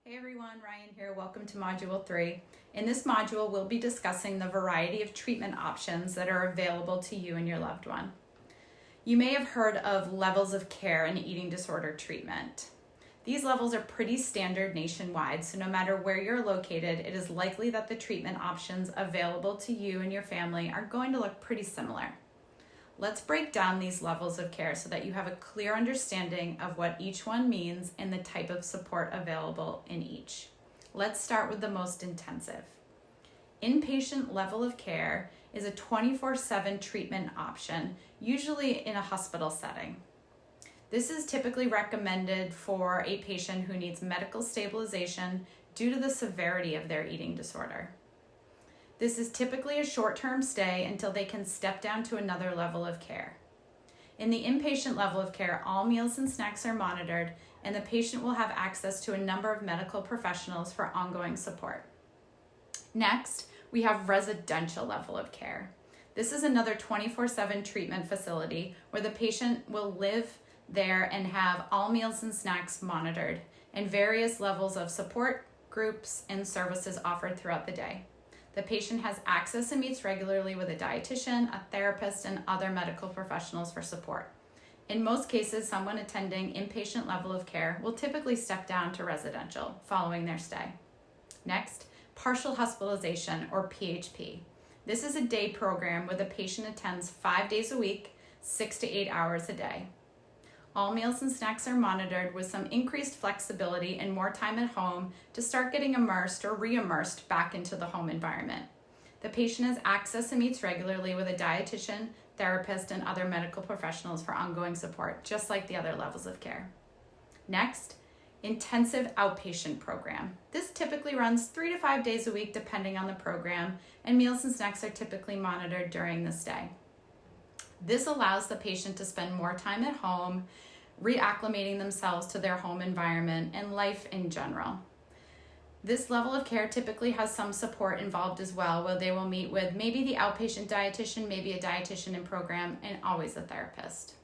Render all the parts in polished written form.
Hey everyone, Ryan here. Welcome to Module 3. In this module, we'll be discussing the variety of treatment options that are available to you and your loved one. You may have heard of levels of care in eating disorder treatment. These levels are pretty standard nationwide, so no matter where you're located, it is likely that the treatment options available to you and your family are going to look pretty similar. Let's break down these levels of care so that you have a clear understanding of what each one means and the type of support available in each. Let's start with the most intensive. Inpatient level of care is a 24/7 treatment option, usually in a hospital setting. This is typically recommended for a patient who needs medical stabilization due to the severity of their eating disorder. This is typically a short-term stay until they can step down to another level of care. In the inpatient level of care, all meals and snacks are monitored, and the patient will have access to a number of medical professionals for ongoing support. Next, we have residential level of care. This is another 24/7 treatment facility where the patient will live there and have all meals and snacks monitored, and various levels of support, groups, and services offered throughout the day. The patient has access and meets regularly with a dietitian, a therapist, and other medical professionals for support. In most cases, someone attending inpatient level of care will typically step down to residential following their stay. Next, partial hospitalization or PHP. This is a day program where the patient attends 5 days a week, 6 to 8 hours a day. All meals and snacks are monitored with some increased flexibility and more time at home to start getting immersed or re-immersed back into the home environment. The patient has access and meets regularly with a dietitian, therapist, and other medical professionals for ongoing support, just like the other levels of care. Next, intensive outpatient program. This typically runs 3 to 5 days a week depending on the program, and meals and snacks are typically monitored during the stay. This allows the patient to spend more time at home, reacclimating themselves to their home environment and life in general. This level of care typically has some support involved as well, where they will meet with maybe the outpatient dietitian, maybe a dietitian in program, and always a therapist.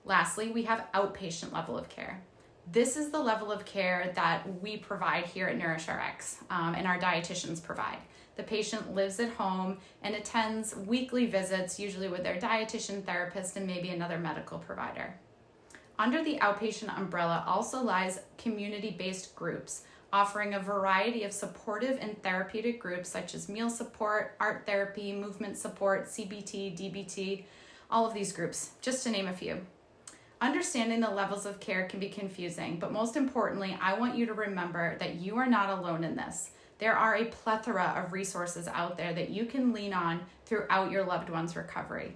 Lastly, we have outpatient level of care. This is the level of care that we provide here at NourishRx, and our dietitians provide. The patient lives at home and attends weekly visits, usually with their dietitian, therapist, and maybe another medical provider. Under the outpatient umbrella also lies community-based groups, offering a variety of supportive and therapeutic groups such as meal support, art therapy, movement support, CBT, DBT, all of these groups, just to name a few. Understanding the levels of care can be confusing, but most importantly, I want you to remember that you are not alone in this. There are a plethora of resources out there that you can lean on throughout your loved one's recovery.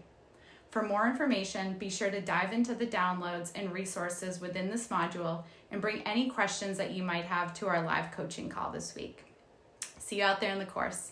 For more information, be sure to dive into the downloads and resources within this module and bring any questions that you might have to our live coaching call this week. See you out there in the course.